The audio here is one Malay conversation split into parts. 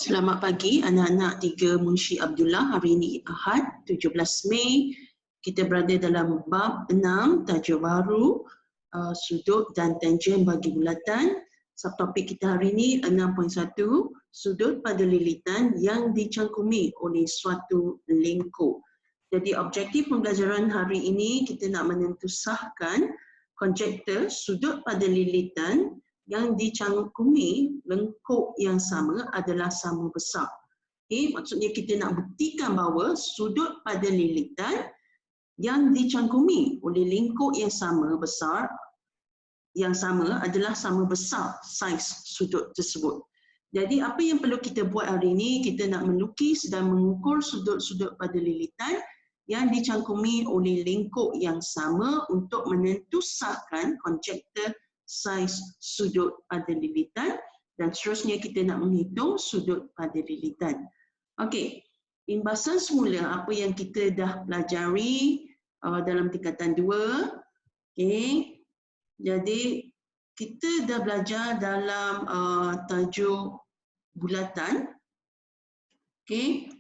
Selamat pagi anak-anak 3 Munshi Abdullah. Hari ini Ahad 17 Mei. Kita berada dalam bab 6 tajuk baru, sudut dan tangen bagi bulatan. Subtopik kita hari ini 6.1, sudut pada lilitan yang dicangkumi oleh suatu lingkup. Jadi objektif pembelajaran hari ini kita nak menentusahkan konjektor sudut pada lilitan yang dicangkumi lengkuk yang sama adalah sama besar. Okay, maksudnya kita nak buktikan bahawa sudut pada lilitan yang dicangkumi oleh lingkuk yang sama besar, yang sama adalah sama besar saiz sudut tersebut. Jadi apa yang perlu kita buat hari ini, kita nak melukis dan mengukur sudut-sudut pada lilitan yang dicangkumi oleh lingkuk yang sama untuk menentusahkan konjektor saiz sudut pada lilitan, dan seterusnya kita nak menghitung sudut pada lilitan. Okey, imbasan semula apa yang kita dah pelajari dalam tingkatan 2. Okey, jadi kita dah belajar dalam tajuk bulatan. Okey,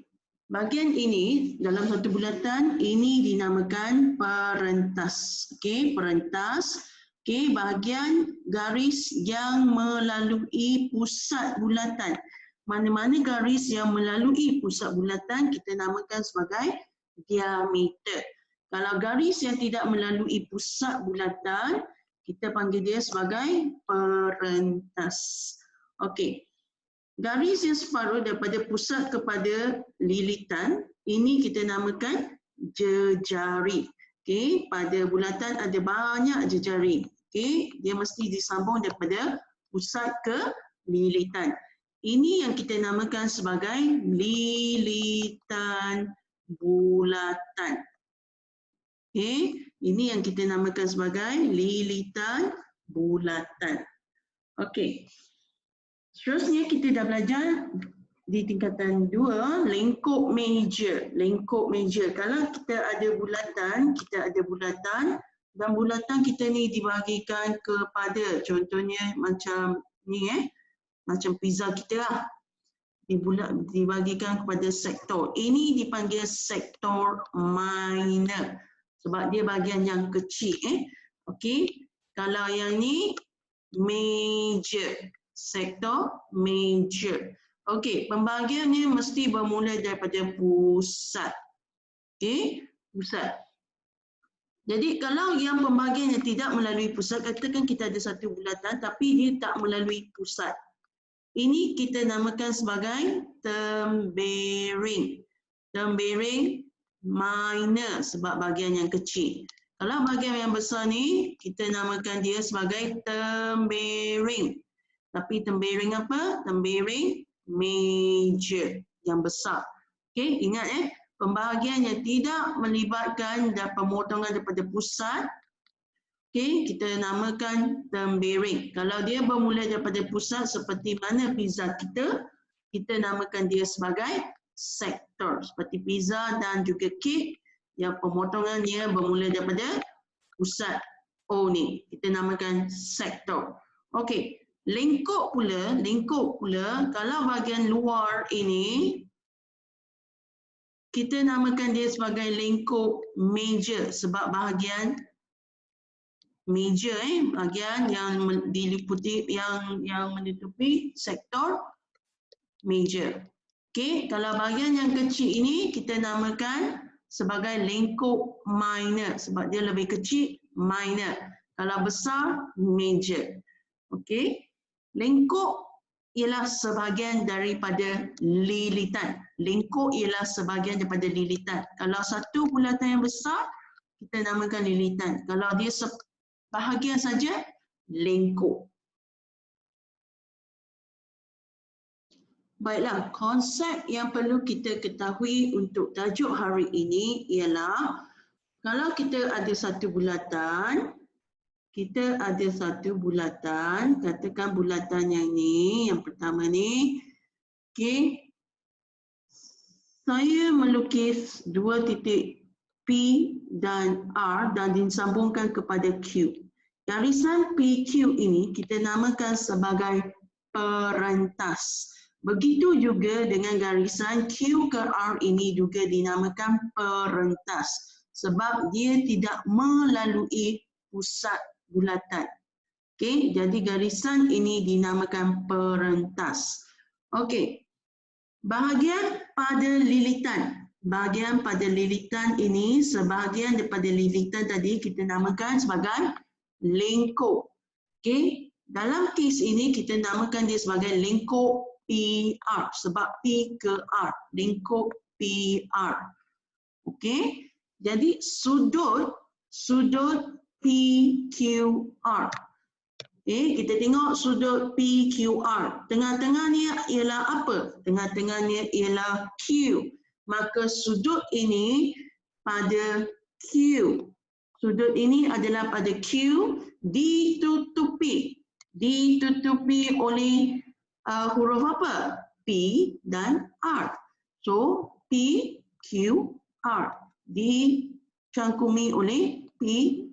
bahagian ini dalam satu bulatan ini dinamakan perentas. Okey, perentas. Okey, bahagian garis yang melalui pusat bulatan. Mana-mana garis yang melalui pusat bulatan kita namakan sebagai diameter. Kalau garis yang tidak melalui pusat bulatan, kita panggil dia sebagai perentas. Okey. Garis yang separuh daripada pusat kepada lilitan, ini kita namakan jejari. Okey, pada bulatan ada banyak jejari. Okey, dia mesti disambung daripada pusat ke lilitan. Ini yang kita namakan sebagai lilitan bulatan. Okey, ini yang kita namakan sebagai lilitan bulatan. Okey. Seterusnya kita dah belajar di tingkatan 2, lingkup meja. Lingkup meja. Kalau kita ada bulatan, dan bulatan kita ni dibahagikan kepada, contohnya macam ni macam pizza kita lah. Dibahagikan kepada sektor. Ini dipanggil sektor minor. Sebab dia bahagian yang kecil. Okey. Kalau yang ni major. Sektor major. Okey, pembahagiannya mesti bermula daripada pusat. Okey, pusat. Jadi kalau yang pembahagiannya tidak melalui pusat, katakan kita ada satu bulatan tapi dia tak melalui pusat. Ini kita namakan sebagai tempering. Tempering minor sebab bahagian yang kecil. Kalau bahagian yang besar ni, kita namakan dia sebagai tempering. Tapi tempering apa? Tempering major, yang besar. Okey, ingat pembahagian yang tidak melibatkan dan pemotongan daripada pusat, okey, kita namakan tempering. Kalau dia bermula daripada pusat seperti mana pizza kita namakan dia sebagai sektor. Seperti pizza dan juga kek yang pemotongannya bermula daripada pusat O ni, kita namakan sektor. Okey. Lingkup pula, kalau bahagian luar ini, kita namakan dia sebagai lingkup major sebab bahagian major, bahagian yang diliputi, yang menutupi sektor major. Okey, kalau bahagian yang kecil ini kita namakan sebagai lingkup minor sebab dia lebih kecil, minor. Kalau besar, major. Okey. Lingkup ialah sebahagian daripada lilitan. Lingkup ialah sebahagian daripada lilitan. Kalau satu bulatan yang besar, kita namakan lilitan. Kalau dia sebahagian saja, lingkup. Baiklah, konsep yang perlu kita ketahui untuk tajuk hari ini ialah kalau kita ada satu bulatan, katakan bulatan yang ni, yang pertama ni. Okey. Saya melukis dua titik P dan R dan disambungkan kepada Q. Garisan PQ ini kita namakan sebagai perentas. Begitu juga dengan garisan Q ke R ini juga dinamakan perentas sebab dia tidak melalui pusat bulatan. Okey, jadi garisan ini dinamakan perentas. Okey. Bahagian pada lilitan. Bahagian pada lilitan ini, sebahagian daripada lilitan tadi kita namakan sebagai lengkuk. Okey, dalam kes ini kita namakan dia sebagai lengkuk PR sebab P ke R, lengkuk PR. Okey, jadi sudut PQR. Okey, kita tengok sudut PQR. Tengah-tengahnya ialah apa? Tengah-tengahnya ialah Q. Maka sudut ini pada Q. Sudut ini adalah pada Q ditutupi oleh huruf apa? P dan R. So, P, Q, R. Dicangkumi oleh P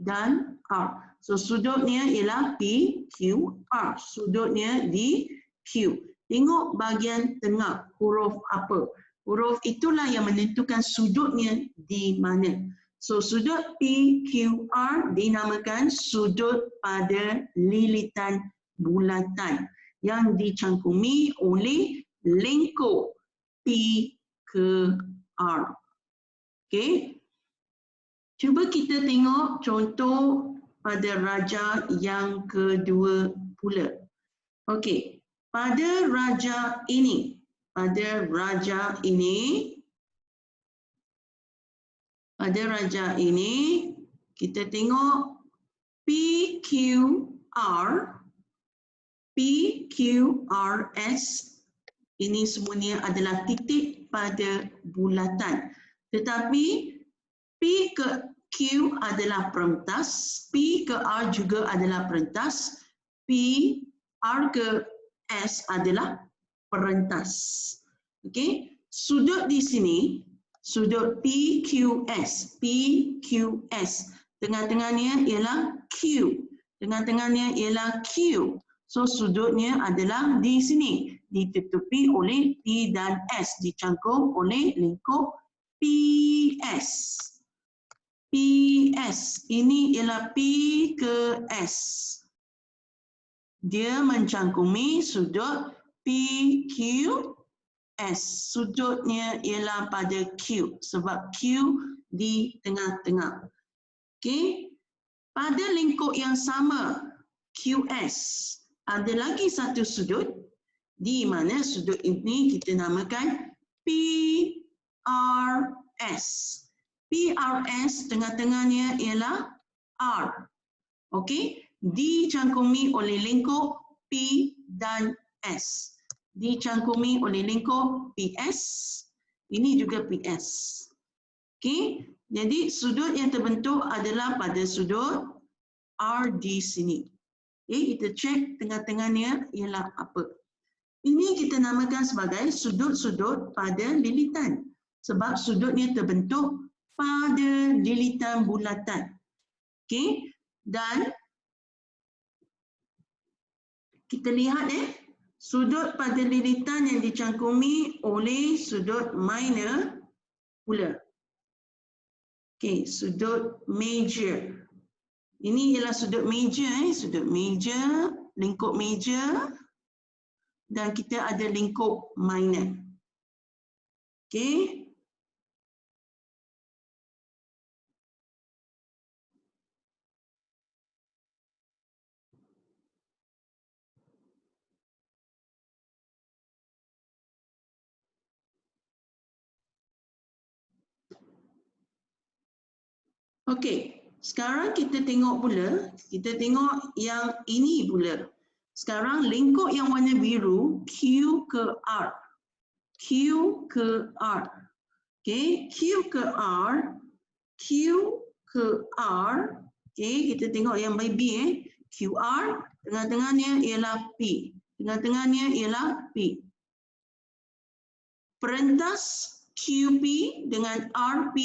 dan R. So, sudutnya ialah P, Q, R. Sudutnya di Q. Tengok bahagian tengah huruf apa? Huruf itulah yang menentukan sudutnya di mana. So, sudut PQR dinamakan sudut pada lilitan bulatan yang dicangkumi oleh lengkuk P ke R. Okey. Cuba kita tengok contoh pada raja yang kedua pula. Okey. Pada raja ini, kita tengok PQRS ini semuanya adalah titik pada bulatan. Tetapi P ke Q adalah perentas, P ke R juga adalah perentas, P, R ke S adalah perentas. Okey, sudut di sini, sudut PQS, tengah-tengahnya ialah Q, So sudutnya adalah di sini, ditutupi oleh P dan S, dicangkum oleh lengkuk PS. Ini ialah P ke S. Dia mencangkumi sudut PQS. Sudutnya ialah pada Q sebab Q di tengah-tengah. Okey. Pada lengkuk yang sama QS ada lagi satu sudut di mana sudut ini kita namakan PRS. PRS tengah-tengahnya ialah R. Okey, dicangkumi oleh lengkuk P dan S. Dicangkumi oleh lengkuk PS. Ini juga PS. Okey, jadi sudut yang terbentuk adalah pada sudut R di sini. Okey, kita cek tengah-tengahnya ialah apa. Ini kita namakan sebagai sudut-sudut pada lilitan. Sebab sudutnya terbentuk pada lilitan bulatan. Okey, dan kita lihat sudut pada lilitan yang dicangkumi oleh sudut minor pula. Okey, sudut major. Ini ialah sudut major, sudut major, lengkuk major dan kita ada lengkuk minor. Okey. Okey, sekarang kita tengok pula, kita tengok yang ini pula. Sekarang lengkuk yang warna biru, Q ke R. Q ke R. Okey, Q ke R. Okey, kita tengok yang baby QR, tengah-tengahnya ialah P. Tengah-tengahnya ialah P. Perentas QP dengan RP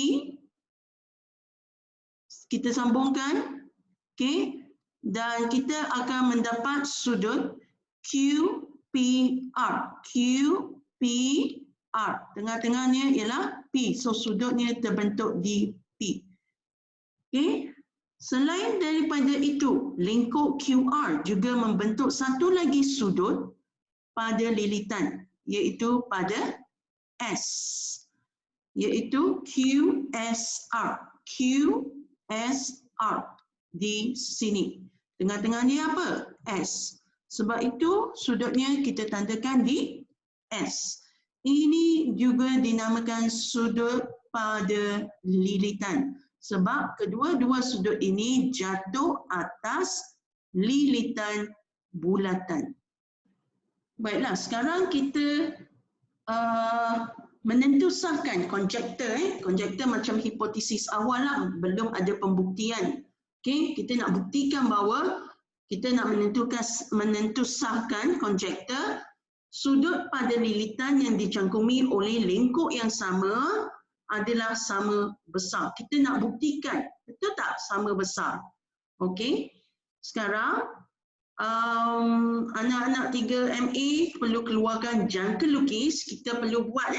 kita sambungkan, okey, dan kita akan mendapat sudut QRS. QR. QR. Tengah-tengahnya ialah P. So sudutnya terbentuk di P. Okey. Selain daripada itu, lengkuk QR juga membentuk satu lagi sudut pada lilitan, iaitu pada S. Iaitu QSR. QSR di sini. Tengah-tengahnya apa? S. Sebab itu sudutnya kita tandakan di S. Ini juga dinamakan sudut pada lilitan. Sebab kedua-dua sudut ini jatuh atas lilitan bulatan. Baiklah, sekarang kita menentusahkan konjektor. Konjektor macam hipotesis awal lah, belum ada pembuktian. Okay, kita nak buktikan bahawa kita nak menentusahkan konjektor sudut pada lilitan yang dicangkumi oleh lengkuk yang sama adalah sama besar. Kita nak buktikan, betul tak sama besar? Okey. Sekarang anak-anak 3MA perlu keluarkan jangka lukis. Kita perlu buat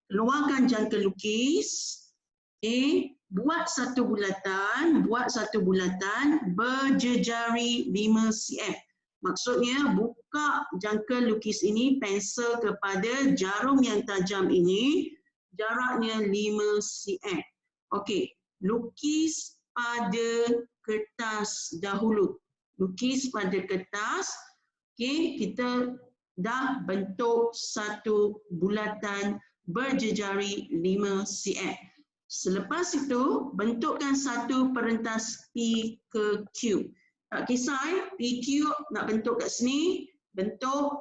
keluarkan jangka lukis. Buat satu bulatan berjejari 5 cm. Maksudnya buka jangka lukis ini, pensel kepada jarum yang tajam ini, jaraknya 5 cm. Okey, lukis pada kertas dahulu. Lukis pada kertas. Okey, kita dah bentuk satu bulatan berjejari 5 cm. Selepas itu, bentukkan satu perentas P ke Q. Tak kisah, PQ nak bentuk kat sini, bentuk.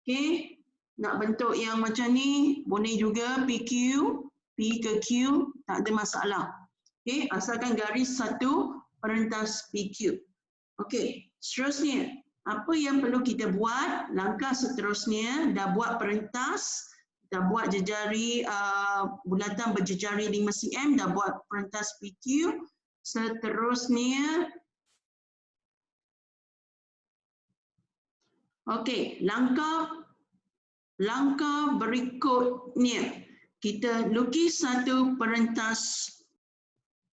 Okay. Nak bentuk yang macam ni, boleh juga PQ, P ke Q, tak ada masalah. Okay. Asalkan garis satu perentas PQ. Okay. Seterusnya, apa yang perlu kita buat? Langkah seterusnya, dah buat perentas, dah buat jejari bulatan berjejari 5 cm, dah buat perentas PQ. Seterusnya, okey, langkah berikutnya, kita lukis satu perentas.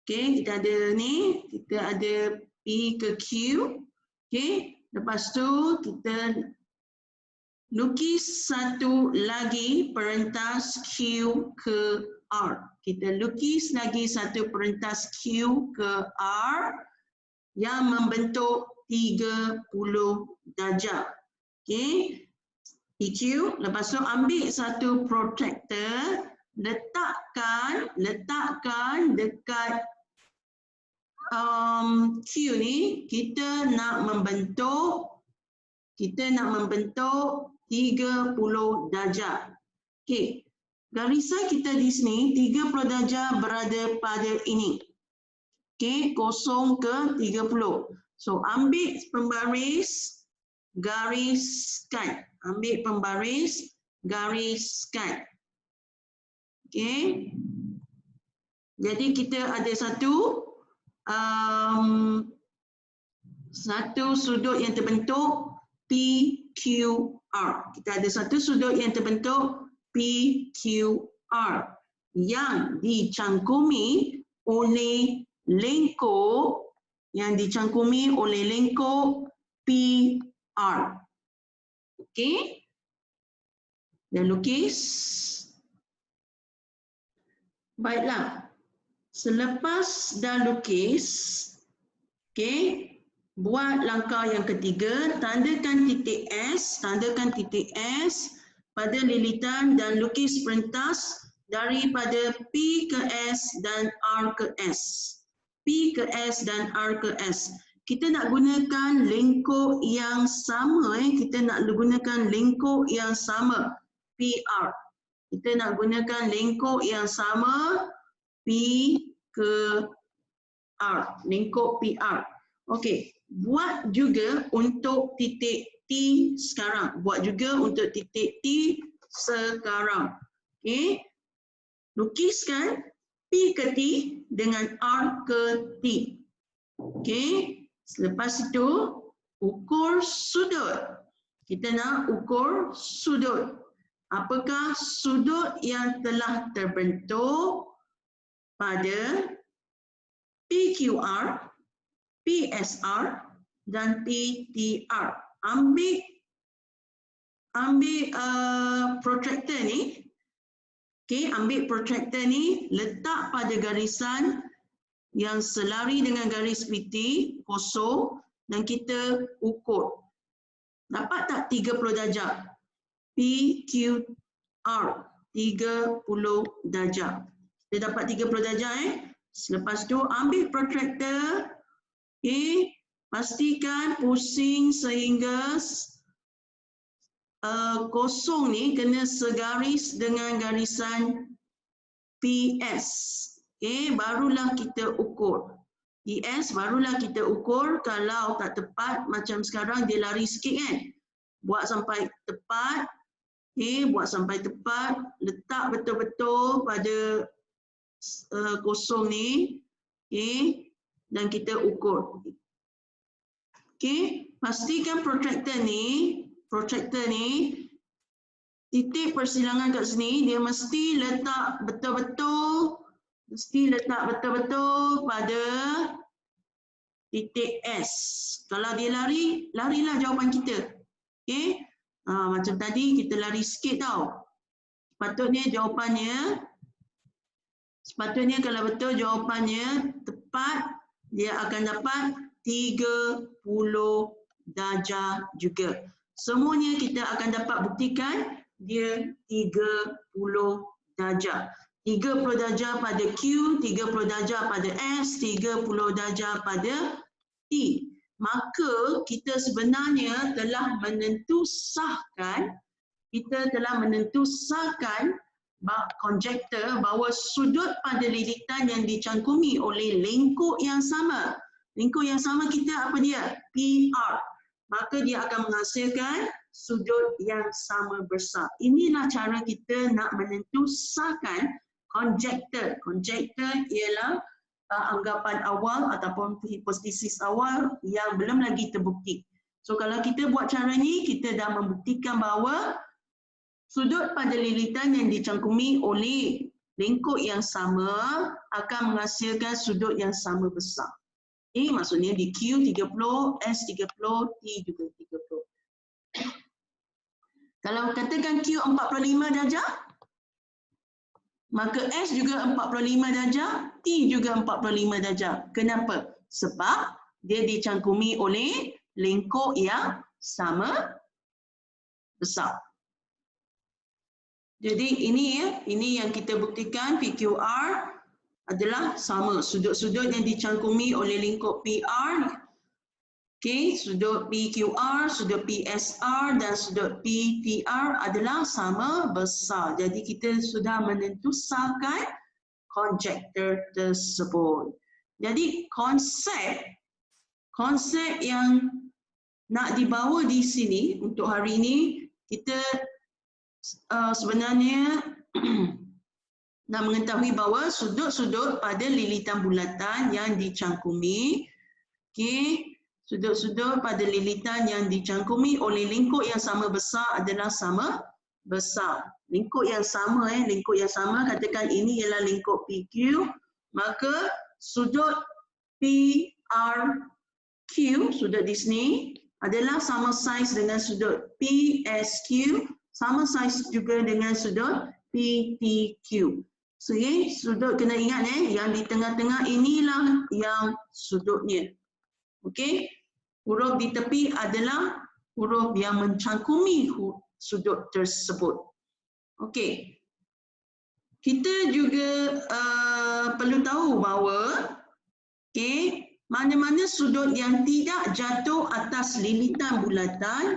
Okey, kita ada ni, kita ada P ke Q. Okey, lepas tu kita lukis satu lagi perentas Q ke R. Kita lukis lagi satu perentas Q ke R yang membentuk 30 darjah. Okey. PQ. Lepas tu ambil satu protractor, letakkan dekat Q ni, kita nak membentuk 30 darjah. Okey. Garisan kita di sini 30 darjah berada pada ini. Okey, 0 ke 30. So ambil pembaris, gariskan. Ambil pembaris, gariskan. Okey. Jadi kita ada satu sudut yang terbentuk PQR. Kita ada satu sudut yang terbentuk PQR yang dicangkumi oleh lengkuk PR. Okey. Dan lukis. Baiklah. Selepas dah lukis, okey, buat langkah yang ketiga, tandakan titik S pada lilitan dan lukis perentas daripada P ke S dan R ke S. P ke S dan R ke S. Kita nak gunakan lengkuk yang sama, kita nak gunakan lengkuk yang sama, PR. Kita nak gunakan lengkuk yang sama, P ke R, lengkuk PR. Okey, buat juga untuk titik T sekarang. Okey, lukiskan P ke T dengan R ke T. Okey, selepas itu ukur sudut. Kita nak ukur sudut. Apakah sudut yang telah terbentuk pada PQR, PSR dan PTR. Ambil protractor ni. Okey, ambil protractor ni, letak pada garisan yang selari dengan garis PT kosong dan kita ukur. Dapat tak 30 darjah? PQR 30 darjah. Dia dapat 30 darjah Selepas tu ambil protractor. Okey, pastikan pusing sehingga kosong ni kena segaris dengan garisan PS. Okey, barulah kita ukur. PS barulah kita ukur. Kalau tak tepat macam sekarang dia lari sikit kan. Buat sampai tepat. Okey, buat sampai tepat, letak betul-betul pada kosong ni. Okey, dan kita ukur. Okey, pastikan protractor ni titik persilangan kat sini dia mesti letak betul-betul pada titik S. Kalau dia lari, larilah jawapan kita. Okey. Macam tadi kita lari sikit tau. Sepatutnya kalau betul jawapannya tepat, dia akan dapat 30 darjah juga. Semuanya kita akan dapat buktikan dia 30 darjah. 30 darjah pada Q, 30 darjah pada S, 30 darjah pada T. Maka kita sebenarnya telah menentusahkan konjektor bahawa sudut pada lilitan yang dicangkumi oleh lengkuk yang sama. Lengkuk yang sama kita apa dia? PR. Maka dia akan menghasilkan sudut yang sama besar. Inilah cara kita nak menentusahkan konjektor. Konjektor ialah anggapan awal ataupun hipotesis awal yang belum lagi terbukti. So kalau kita buat cara ni, kita dah membuktikan bahawa sudut pada lilitan yang dicangkumi oleh lengkuk yang sama akan menghasilkan sudut yang sama besar. Ini maksudnya di Q 30, S 30, T juga 30. Kalau katakan Q 45 darjah, maka S juga 45 darjah, T juga 45 darjah. Kenapa? Sebab dia dicangkumi oleh lengkuk yang sama besar. Jadi ini yang kita buktikan PQR adalah sama. Sudut-sudut yang dicangkumi oleh lengkuk PR, okey, sudut PQR, sudut PSR dan sudut PTR adalah sama besar. Jadi kita sudah menentusahkan konjektor tersebut. Jadi konsep yang nak dibawa di sini untuk hari ini, kita sebenarnya nak mengetahui bahawa sudut-sudut pada lilitan bulatan yang dicangkumi, okey, sudut-sudut pada lilitan yang dicangkumi oleh lengkuk yang sama besar adalah sama besar. Lengkuk yang sama, katakan ini ialah lengkuk PQ, maka sudut PRQ, sudut di sini, adalah sama saiz dengan sudut PSQ, sama saiz juga dengan sudut PTQ. So, sudut kena ingat yang di tengah-tengah inilah yang sudutnya. Okey, huruf di tepi adalah huruf yang mencangkumi sudut tersebut. Okey, kita juga perlu tahu bahawa mana-mana sudut yang tidak jatuh atas lilitan bulatan,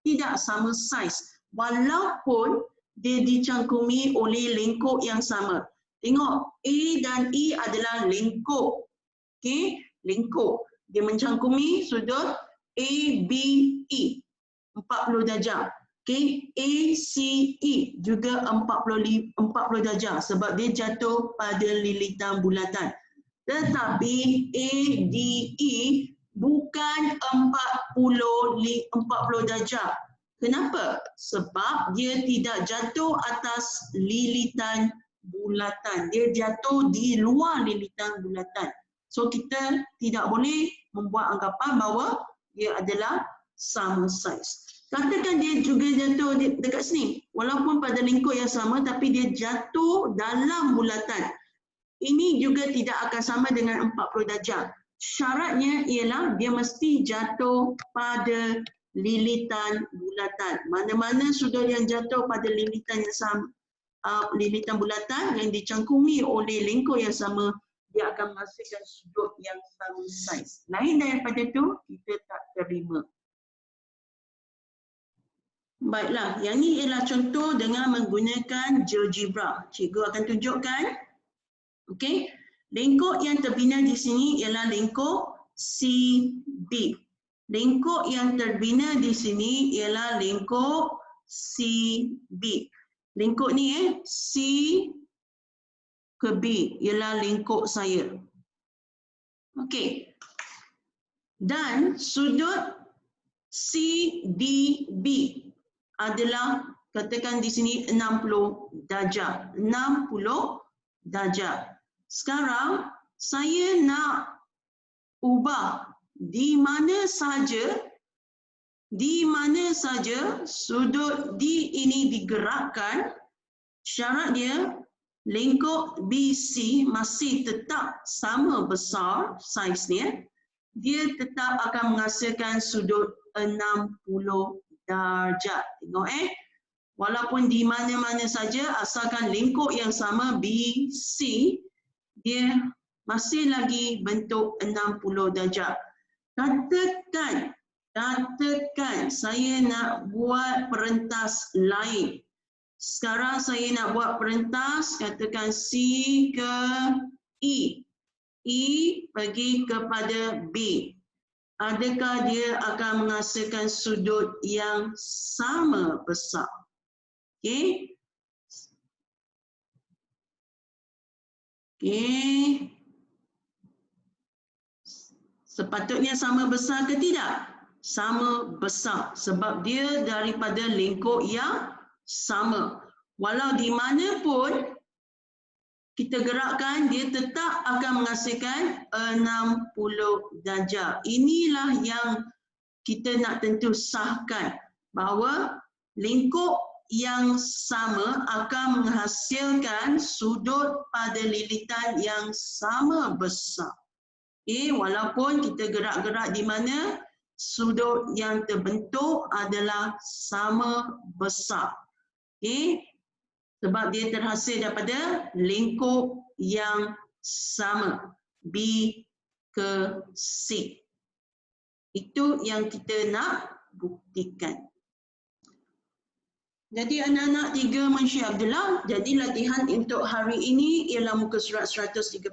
tidak sama saiz walaupun dia dicangkumi oleh lengkuk yang sama. Tengok, A dan E adalah lengkuk. Okey, lengkuk. Dia mencangkumi sudut ABE 40 darjah. Okey, ACE juga 40 darjah sebab dia jatuh pada lilitan bulatan. Tetapi ADE bukan bukan 40 darjah. Kenapa? Sebab dia tidak jatuh atas lilitan bulatan. Dia jatuh di luar lilitan bulatan. So kita tidak boleh membuat anggapan bahawa dia adalah sama saiz. Katakan dia juga jatuh dekat sini. Walaupun pada lingkup yang sama tapi dia jatuh dalam bulatan. Ini juga tidak akan sama dengan 40 darjah. Syaratnya ialah dia mesti jatuh pada lilitan bulatan. Mana-mana sudut yang jatuh pada lilitan yang sama, lilitan bulatan yang dicangkumi oleh lingkup yang sama, dia akan menghasilkan sudut yang sama saiz. Lain daripada itu, kita tak terima. Baiklah, yang ini ialah contoh dengan menggunakan GeoGebra. Cikgu akan tunjukkan. Okey, lingkup yang terbina di sini ialah lingkup CB. Lingkup yang terbina di sini ialah lingkup CB. Lingkup ni C ke B ialah lingkup saya. Okey. Dan sudut CDB adalah, katakan di sini 60 darjah. 60 darjah. Sekarang saya nak ubah di mana saja sudut D ini digerakkan, syarat dia lingkup BC masih tetap sama besar saiznya, dia tetap akan menghasilkan sudut 60 darjah. Tengok walaupun di mana-mana saja asalkan lingkup yang sama BC, dia masih lagi bentuk 60 darjah. Katakan saya nak buat perentas lain. Sekarang saya nak buat perentas, katakan C ke E. E pergi kepada B. Adakah dia akan menghasilkan sudut yang sama besar? Okey. Okey. Sepatutnya sama besar ke tidak? Sama besar sebab dia daripada lingkup yang sama. Walau di mana pun kita gerakkan, dia tetap akan menghasilkan 60 darjah. Inilah yang kita nak tentu sahkan bahawa lingkup yang sama akan menghasilkan sudut pada lilitan yang sama besar. Walaupun kita gerak-gerak di mana, sudut yang terbentuk adalah sama besar. Sebab dia terhasil daripada lingkup yang sama, B ke C. Itu yang kita nak buktikan. Jadi anak-anak 3 Munshi Abdullah, jadi latihan untuk hari ini ialah muka surat 134,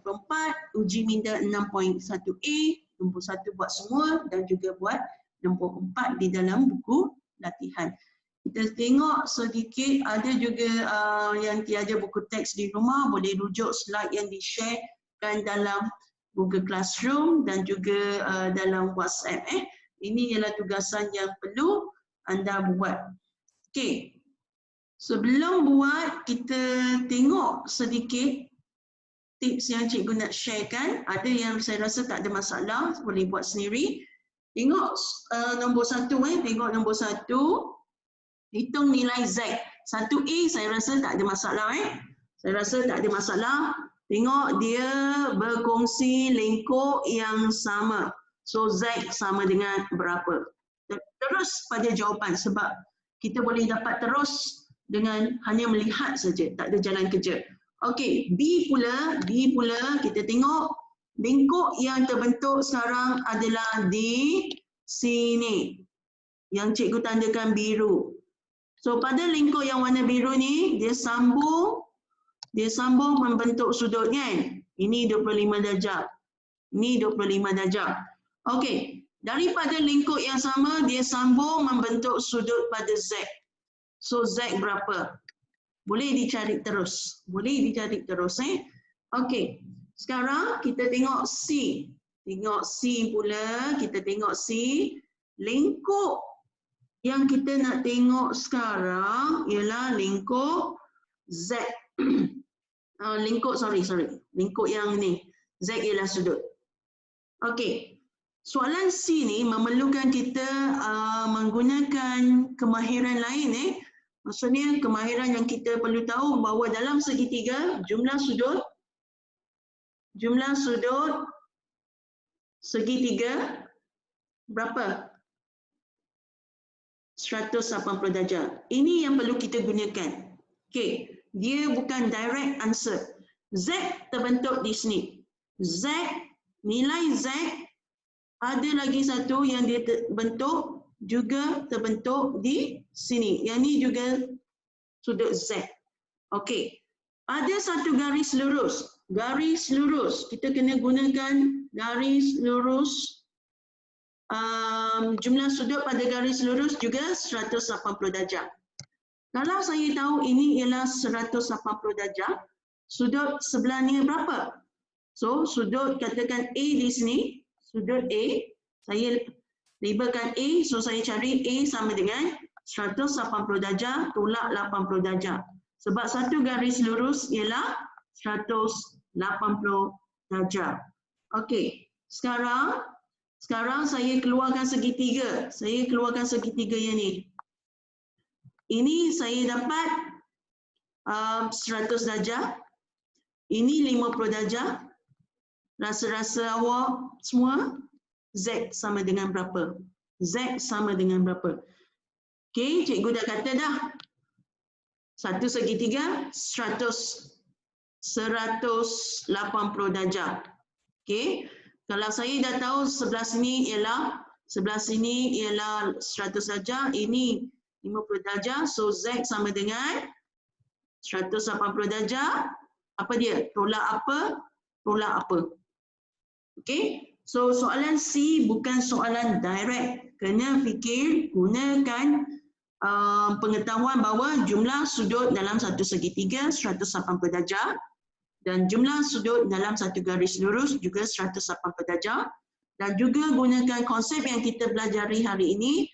uji minda 6.1A, nombor 1 buat semua dan juga buat nombor 4 di dalam buku latihan. Kita tengok sedikit, ada juga yang tiada buku teks di rumah, boleh rujuk slide yang di-sharekan dalam Google Classroom dan juga dalam WhatsApp. Ini ialah tugasan yang perlu anda buat. Okey. Sebelum buat, kita tengok sedikit tips yang cikgu nak sharekan. Ada yang saya rasa tak ada masalah, boleh buat sendiri. Tengok nombor 1, tengok nombor 1. Hitung nilai Z. 1A saya rasa tak ada masalah. Saya rasa tak ada masalah. Tengok dia berkongsi lingkup yang sama. So Z sama dengan berapa. Terus pada jawapan sebab kita boleh dapat terus dengan hanya melihat saja, tak ada jalan kerja. Okey, B pula kita tengok lingkup yang terbentuk sekarang adalah di sini. Yang cikgu tandakan biru. So pada lingkup yang warna biru ni dia sambung membentuk sudut kan. Ini 25 darjah. Ini 25 darjah. Okey, daripada lingkup yang sama dia sambung membentuk sudut pada Z. So Z berapa? Boleh dicari terus. Okey. Sekarang kita tengok C. Tengok C pula, kita tengok C. Lingkup yang kita nak tengok sekarang ialah lingkup Z. Lingkup yang ni. Z ialah sudut. Okey. Soalan C ni memerlukan kita menggunakan kemahiran lain. Maksudnya kemahiran yang kita perlu tahu bahawa dalam segitiga jumlah sudut segitiga berapa? 180 darjah. Ini yang perlu kita gunakan. Okey, dia bukan direct answer. Z terbentuk di sini. Z, nilai Z ada lagi satu yang dia terbentuk di sini. Yang ni juga sudut Z. Okey. Ada satu garis lurus. Garis lurus. Kita kena gunakan garis lurus. Jumlah sudut pada garis lurus juga 180 darjah. Kalau saya tahu ini ialah 180 darjah, sudut sebelah ni berapa? So, sudut katakan A di sini, sudut A, saya labelkan A, so saya cari A sama dengan 180 darjah tolak 80 darjah. Sebab satu garis lurus ialah 180 darjah. Okey, sekarang saya keluarkan segitiga. Saya keluarkan segitiga yang ni. Ini saya dapat 100 darjah. Ini 50 darjah. Rasa-rasa awak semua, Z sama dengan berapa? Z sama dengan berapa? Okey, cikgu dah kata dah. Satu segitiga 180 darjah. Okey. Kalau saya dah tahu sebelah sini ialah 100 darjah, ini 50 darjah, so Z sama dengan 180 darjah. Apa dia? Tolak apa? Tolak apa? Okey. So soalan C bukan soalan direct. Kena fikir, gunakan pengetahuan bahawa jumlah sudut dalam satu segitiga 180 darjah. Dan jumlah sudut dalam satu garis lurus juga 180 darjah. Dan juga gunakan konsep yang kita pelajari hari ini.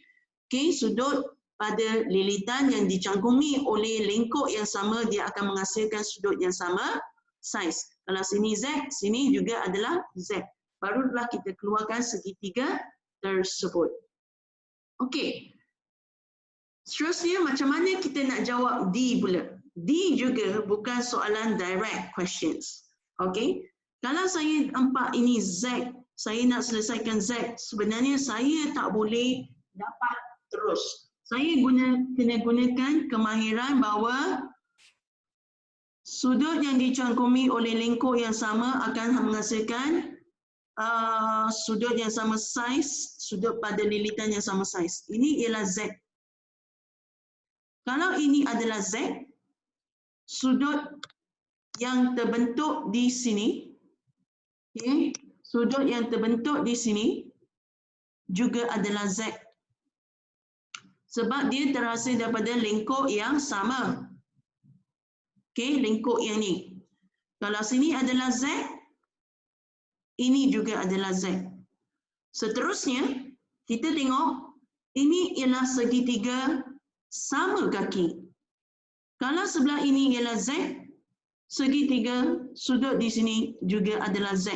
Okay, sudut pada lilitan yang dicangkumi oleh lingkup yang sama, dia akan menghasilkan sudut yang sama saiz. Kalau sini Z, sini juga adalah Z. Barulah kita keluarkan segitiga tersebut. Okey. Seterusnya, macam mana kita nak jawab D pula? D juga bukan soalan direct questions. Okey. Kalau saya nampak ini Z, saya nak selesaikan Z, sebenarnya saya tak boleh dapat terus. Saya kena gunakan kemahiran bahawa sudut yang dicangkumi oleh lingkup yang sama akan menghasilkan sudut yang sama saiz, sudut pada lilitan yang sama saiz. Ini ialah Z. Kalau ini adalah Z, sudut yang terbentuk di sini, okay, sudut yang terbentuk di sini juga adalah Z. Sebab dia terhasil daripada lingkup yang sama. Okay, lingkup yang ni. Kalau sini adalah Z, ini juga adalah Z. Seterusnya, kita tengok ini ialah segitiga sama kaki. Kalau sebelah ini ialah Z, segitiga sudut di sini juga adalah Z.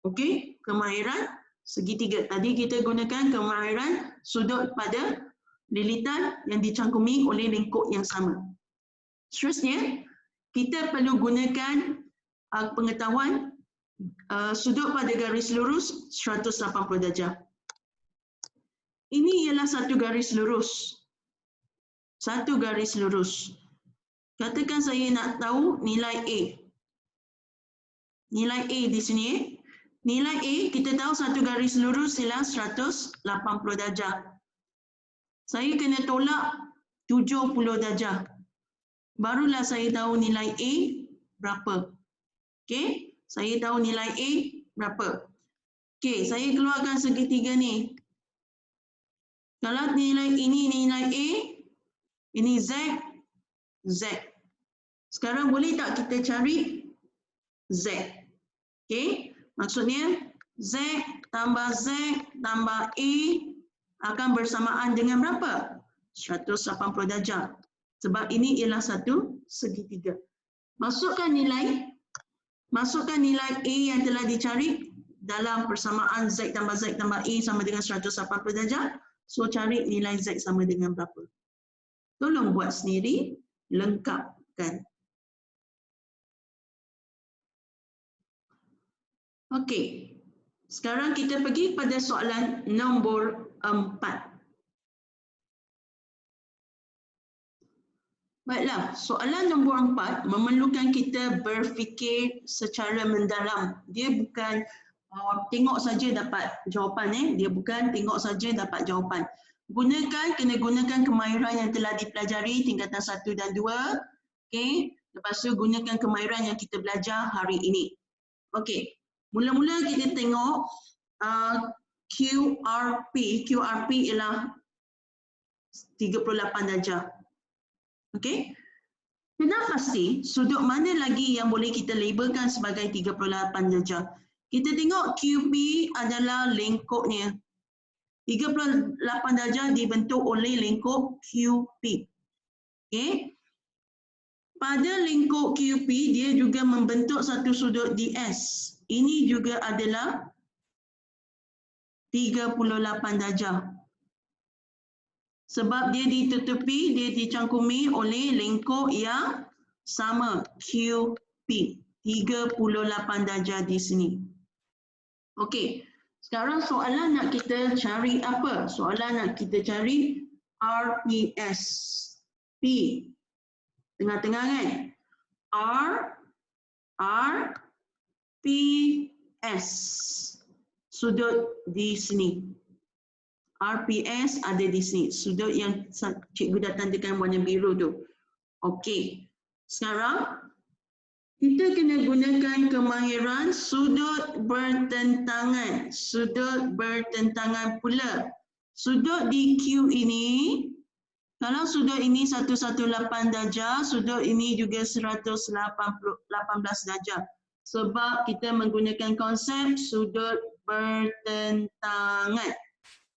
Okey, kemahiran segitiga. Tadi kita gunakan kemahiran sudut pada lilitan yang dicangkumi oleh lingkup yang sama. Seterusnya, kita perlu gunakan pengetahuan sudut pada garis lurus 180 darjah. Ini ialah satu garis lurus. Satu garis lurus. Katakan saya nak tahu nilai A. Nilai A di sini. Nilai A, kita tahu satu garis lurus ialah 180 darjah. Saya kena tolak 70 darjah. Barulah saya tahu nilai A berapa. Okey, saya tahu nilai A berapa. Okey, saya keluarkan segitiga ni. Kalau nilai ini nilai A, ini Z, Z. Sekarang boleh tak kita cari Z? Okey, maksudnya Z tambah Z tambah A akan bersamaan dengan berapa? 180 darjah. Sebab ini ialah satu segitiga. Masukkan nilai A yang telah dicari dalam persamaan Z tambah A sama dengan 180 darjah. So cari nilai Z sama dengan berapa. Tolong buat sendiri, lengkapkan. Okey. Sekarang kita pergi pada soalan nombor 4. Baiklah, soalan nombor 4 memerlukan kita berfikir secara mendalam. Dia bukan tengok saja dapat jawapan. Dia bukan tengok saja dapat jawapan. Kena gunakan kemahiran yang telah dipelajari tingkatan 1 dan 2. Okey, lepas tu gunakan kemahiran yang kita belajar hari ini. Okey, mula-mula kita tengok QRP. QRP ialah 38 darjah. Okey. Kena pasti sudut mana lagi yang boleh kita labelkan sebagai 38 darjah. Kita tengok QP adalah lengkuknya. 38 darjah dibentuk oleh lengkuk QP. Okey. Pada lengkuk QP dia juga membentuk satu sudut DS. Ini juga adalah 38 darjah. Sebab dia ditutupi, dia dicangkumi oleh lengkuk yang sama, QP. 38 darjah di sini. Okey, sekarang soalan nak kita cari apa? Soalan nak kita cari RPS. P. Tengah-tengah kan? RPS. Sudut di sini. RPS ada di sini. Sudut yang cikgu dah tandakan warna biru tu. Okey. Sekarang kita kena gunakan kemahiran sudut bertentangan. Sudut bertentangan pula. Sudut di Q ini, kalau sudut ini 118 darjah, sudut ini juga 118 darjah. Sebab kita menggunakan konsep sudut bertentangan.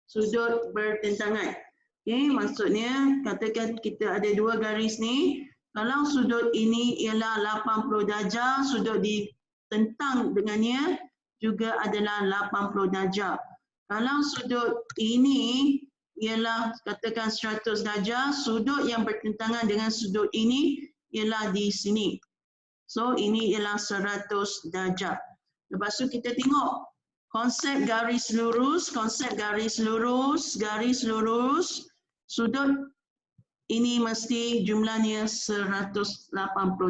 Sudut bertentangan. Okey, maksudnya katakan kita ada dua garis ni. Kalau sudut ini ialah 80 darjah, sudut ditentang dengannya juga adalah 80 darjah. Kalau sudut ini ialah katakan 100 darjah, sudut yang bertentangan dengan sudut ini ialah di sini. So ini ialah 100 darjah. Lepas tu kita tengok konsep garis lurus, garis lurus, sudut ini mesti jumlahnya 180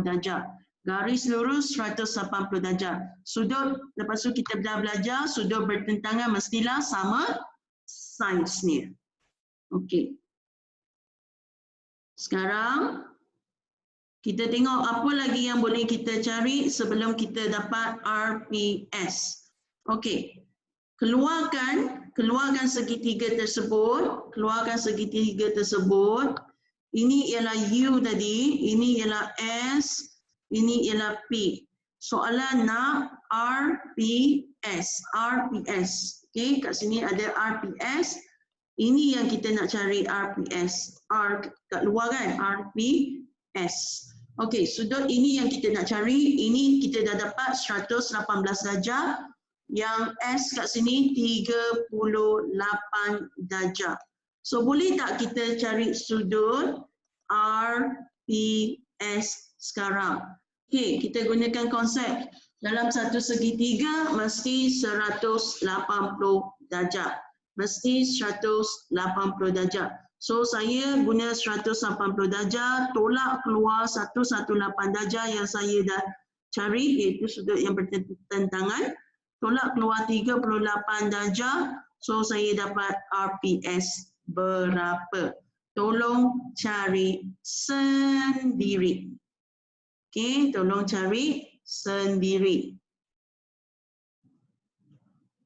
darjah. Garis lurus 180 darjah. Sudut, lepas tu kita dah belajar, sudut bertentangan mestilah sama saiznya. Okey. Sekarang kita tengok apa lagi yang boleh kita cari sebelum kita dapat RPS. Okey, keluarkan segitiga tersebut, Ini ialah U tadi, ini ialah S, ini ialah P. Soalan nak RPS. Okey, kat sini ada RPS. Ini yang kita nak cari RPS. R kat luar kan, RPS. Okey, sudut ini yang kita nak cari. Ini kita dah dapat 118 darjah. Yang S kat sini 38 darjah. So boleh tak kita cari sudut RPS sekarang? Okey, kita gunakan konsep. Dalam satu segitiga mesti 180 darjah. Mesti 180 darjah. So saya guna 180 darjah, tolak keluar 118 darjah yang saya dah cari, iaitu sudut yang bertentangan. Tolak keluar 38 darjah, so saya dapat RPS berapa. Tolong cari sendiri. Okey, tolong cari sendiri.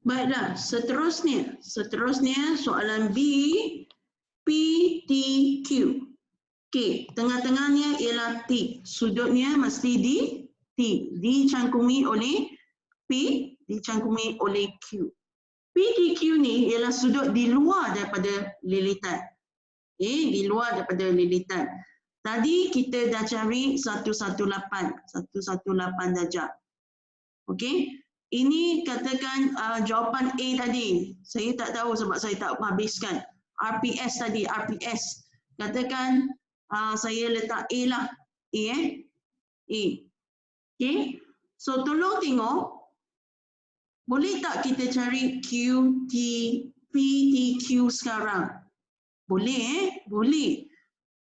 Baiklah, seterusnya soalan B, PTQ. Okey, tengah-tengahnya ialah T. Sudutnya mesti di T, dicangkumi oleh P, dicangkumi oleh Q. PTQ ni ialah sudut di luar daripada lilitan. Di luar daripada lilitan. Tadi kita dah cari 118 darjah. Okey. Ini katakan jawapan A tadi. Saya tak tahu sebab saya tak habiskan. RPS tadi, RPS. Katakan saya letak A lah. A. Okey. So tolong tengok. Boleh tak kita cari PTQ sekarang? Boleh Boleh.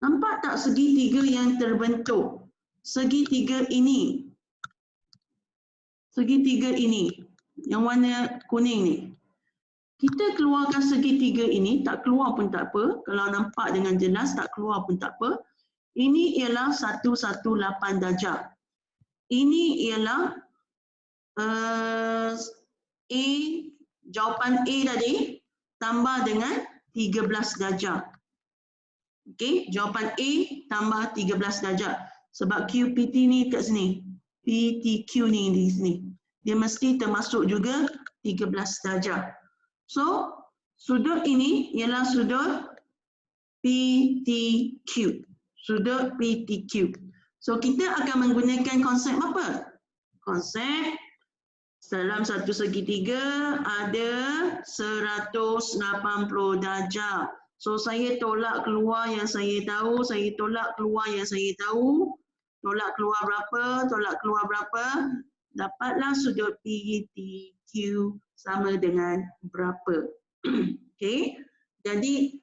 Nampak tak segitiga yang terbentuk? Segitiga ini. Segitiga ini. Yang warna kuning ni. Kita keluarkan segitiga ini, tak keluar pun tak apa. Kalau nampak dengan jelas, tak keluar pun tak apa. Ini ialah 118 darjah. Ini ialah A, jawapan A tadi tambah dengan 13 darjah. Okey, jawapan A tambah 13 darjah. Sebab QPT ni kat sini. PTQ ni di sini. Dia mesti termasuk juga 13 darjah. So, sudut ini ialah sudut PTQ. Sudut PTQ. So, kita akan menggunakan konsep apa? Konsep dalam satu segitiga ada 180 darjah. So, saya tolak keluar yang saya tahu, saya tolak keluar yang saya tahu. Tolak keluar berapa, tolak keluar berapa. Dapatlah sudut PTQ sama dengan berapa. Okey. Jadi,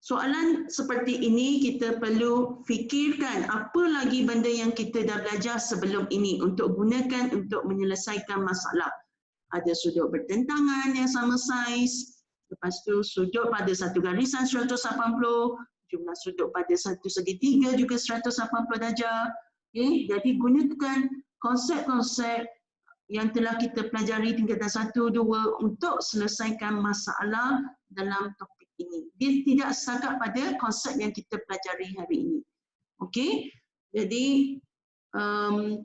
soalan seperti ini kita perlu fikirkan apa lagi benda yang kita dah belajar sebelum ini untuk gunakan untuk menyelesaikan masalah. Ada sudut bertentangan yang sama saiz, lepas tu sudut pada satu garisan 180, jumlah sudut pada satu segitiga juga 180 darjah. Okay? Jadi gunakan konsep-konsep yang telah kita pelajari tingkatan 1, 2 untuk selesaikan masalah dalam topik ini. Dia tidak setakat pada konsep yang kita pelajari hari ini. Okey, jadi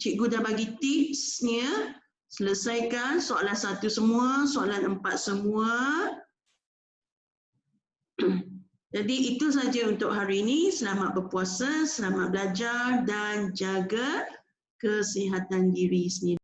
cikgu dah bagi tipsnya. Selesaikan soalan 1 semua, soalan 4 semua. Jadi itu saja untuk hari ini. Selamat berpuasa, selamat belajar dan jaga kesihatan diri sendiri.